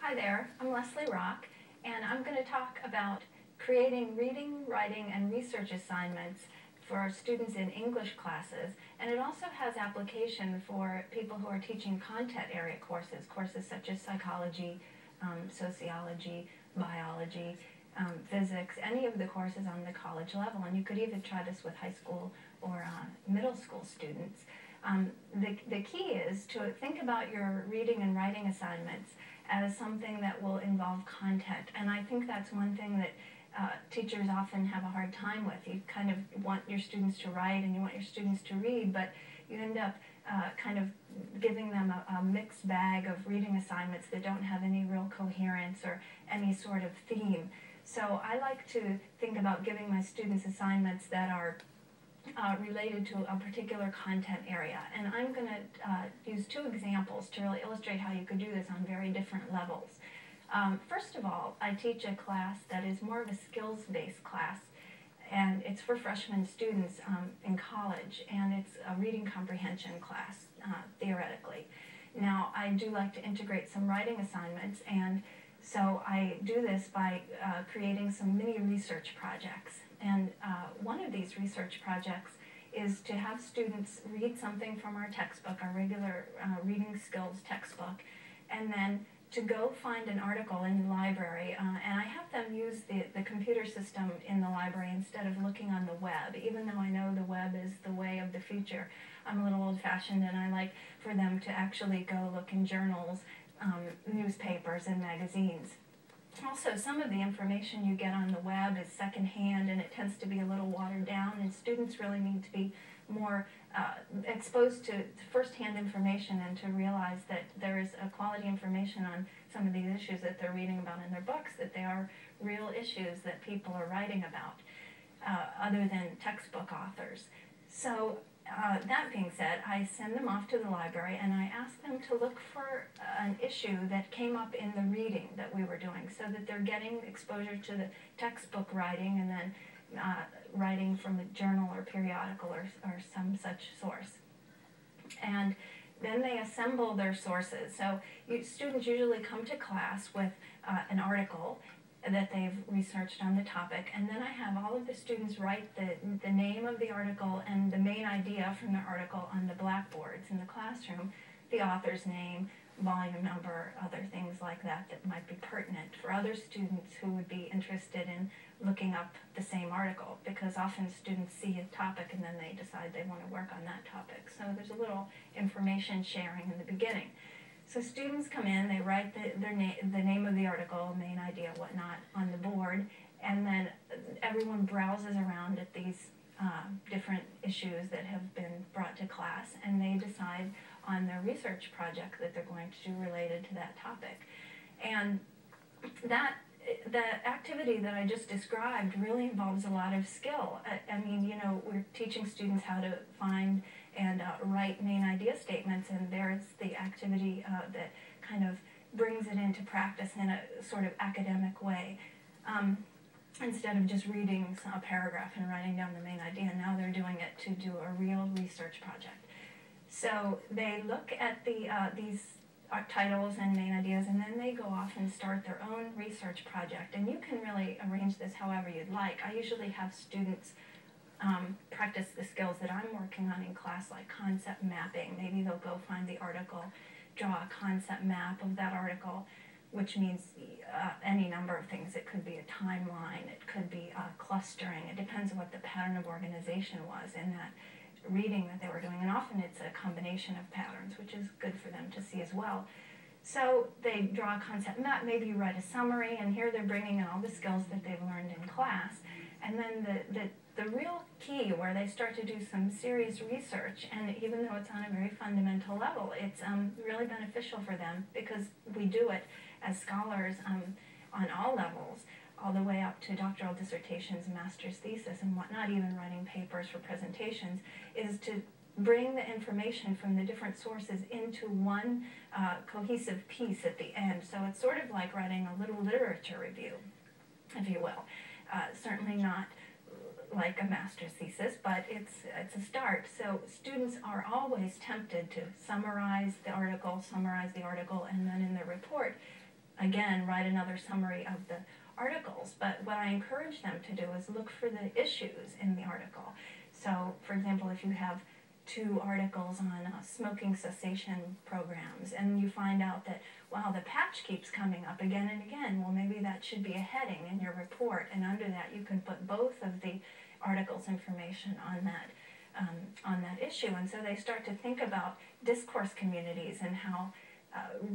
Hi there, I'm Leslie Rock, and I'm going to talk about creating reading, writing, and research assignments for students in English classes, and it also has application for people who are teaching content area courses such as psychology, sociology, biology, physics, any of the courses on the college level, and you could even try this with high school or middle school students. The key is to think about your reading and writing assignments as something that will involve content, and I think that's one thing that teachers often have a hard time with. You kind of want your students to write and you want your students to read, but you end up kind of giving them a mixed bag of reading assignments that don't have any real coherence or any sort of theme. So I like to think about giving my students assignments that are related to a particular content area. And I'm going to use two examples to really illustrate how you could do this on very different levels. First of all, I teach a class that is more of a skills-based class, and it's for freshman students in college, and it's a reading comprehension class, theoretically. Now, I do like to integrate some writing assignments, and so I do this by creating some mini research projects. And one of these research projects is to have students read something from our textbook, our regular reading skills textbook, and then to go find an article in the library, and I have them use the computer system in the library instead of looking on the web, even though I know the web is the way of the future. I'm a little old-fashioned, and I like for them to actually go look in journals, newspapers, and magazines. Also, some of the information you get on the web is secondhand, and it tends to be a little watered down, and students really need to be more exposed to first-hand information and to realize that there is a quality information on some of these issues that they're reading about in their books, that they are real issues that people are writing about, other than textbook authors. So that being said, I send them off to the library and I ask them to look for an issue that came up in the reading that we were doing, so that they're getting exposure to the textbook writing and then writing from a journal or periodical or some such source. And then they assemble their sources. So students usually come to class with an article that they've researched on the topic, and then I have all of the students write the name of the article and the main idea from the article on the blackboards in the classroom, the author's name, volume number, other things like that that might be pertinent for other students who would be interested in looking up the same article, because often students see a topic and then they decide they want to work on that topic. So there's a little information sharing in the beginning. So students come in, they write the name of the article, main idea, whatnot, on the board, and then everyone browses around at these different issues that have been brought to class, and they decide on their research project that they're going to do related to that topic. And the activity that I just described really involves a lot of skill. I mean, you know, we're teaching students how to find and write main idea statements, and there's the activity that kind of brings it into practice in a sort of academic way. Instead of just reading a paragraph and writing down the main idea, now they're doing it to do a real research project. So they look at these titles and main ideas, and then they go off and start their own research project. And you can really arrange this however you'd like. I usually have students practice the skills that I'm working on in class, like concept mapping. Maybe they'll go find the article, draw a concept map of that article, which means any number of things. It could be a timeline, it could be clustering. It depends on what the pattern of organization was in that reading that they were doing, and often it's a combination of patterns, which is good for them to see as well. So they draw a concept map, maybe you write a summary, and here they're bringing in all the skills that they've learned in class. And then the real key where they start to do some serious research, and even though it's on a very fundamental level, it's really beneficial for them, because we do it as scholars on all levels, all the way up to doctoral dissertations, master's thesis, and whatnot, even writing papers for presentations, is to bring the information from the different sources into one cohesive piece at the end. So it's sort of like writing a little literature review, if you will. Certainly not like a master's thesis, but it's a start. So students are always tempted to summarize the article, and then in the report again, write another summary of the articles. But what I encourage them to do is look for the issues in the article. So, for example, if you have 2 articles on smoking cessation programs, and you find out that, wow, the patch keeps coming up again and again, well, maybe that should be a heading in your report, and under that you can put both of the articles' information on that issue. And so they start to think about discourse communities and how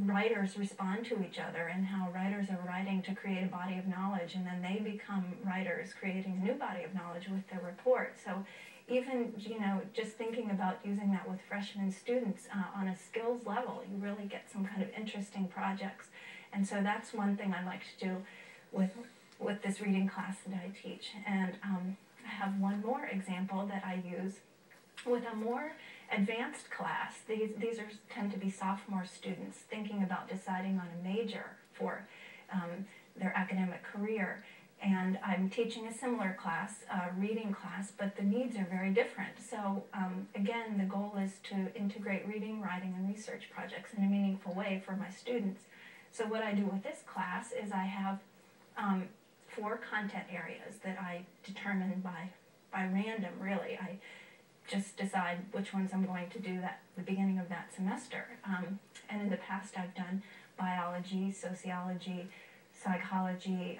writers respond to each other, and how writers are writing to create a body of knowledge, and then they become writers creating a new body of knowledge with their report. So even, just thinking about using that with freshmen students on a skills level, you really get some kind of interesting projects. And so that's one thing I like to do with this reading class that I teach. And I have one more example that I use with a more advanced class. These tend to be sophomore students thinking about deciding on a major for their academic career. And I'm teaching a similar class, a reading class, but the needs are very different. So again, the goal is to integrate reading, writing, and research projects in a meaningful way for my students. So what I do with this class is I have 4 content areas that I determine by random, really. I just decide which ones I'm going to do at the beginning of that semester. And in the past I've done biology, sociology, psychology,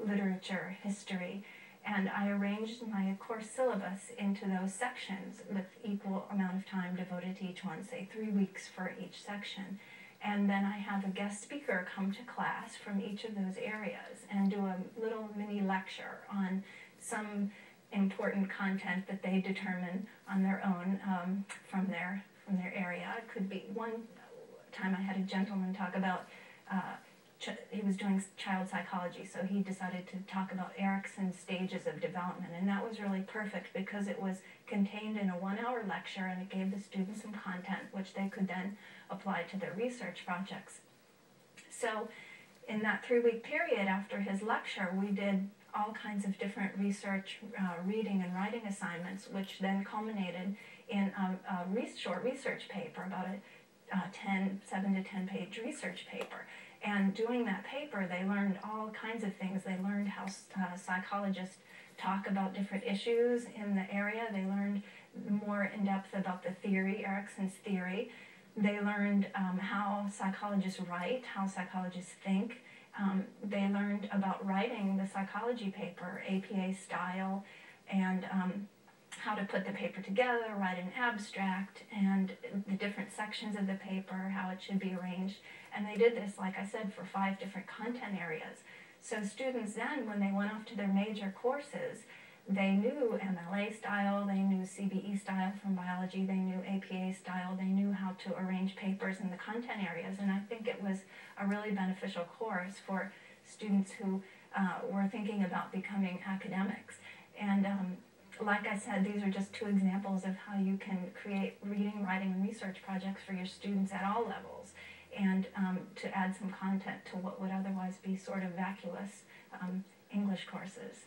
literature, history, and I arranged my course syllabus into those sections with equal amount of time devoted to each one, say 3 weeks for each section. And then I have a guest speaker come to class from each of those areas and do a little mini lecture on some important content that they determine on their own from their area. It could be, one time I had a gentleman talk about he was doing child psychology, so he decided to talk about Erickson's stages of development, and that was really perfect because it was contained in a 1-hour lecture, and it gave the students some content which they could then apply to their research projects. So in that 3-week period after his lecture, we did all kinds of different research, reading and writing assignments, which then culminated in a short research paper, about a 7 to 10 page research paper. And doing that paper, they learned all kinds of things. They learned how psychologists talk about different issues in the area. They learned more in depth about the theory, Erickson's theory. They learned how psychologists write, how psychologists think. They learned about writing the psychology paper, APA style, and how to put the paper together, write an abstract, and the different sections of the paper, how it should be arranged. And they did this, like I said, for 5 different content areas. So students then, when they went off to their major courses, they knew MLA style, they knew CBE style from biology, they knew APA style, they knew how to arrange papers in the content areas. And I think it was a really beneficial course for students who were thinking about becoming academics. And like I said, these are just 2 examples of how you can create reading, writing, and research projects for your students at all levels, and to add some content to what would otherwise be sort of vacuous English courses.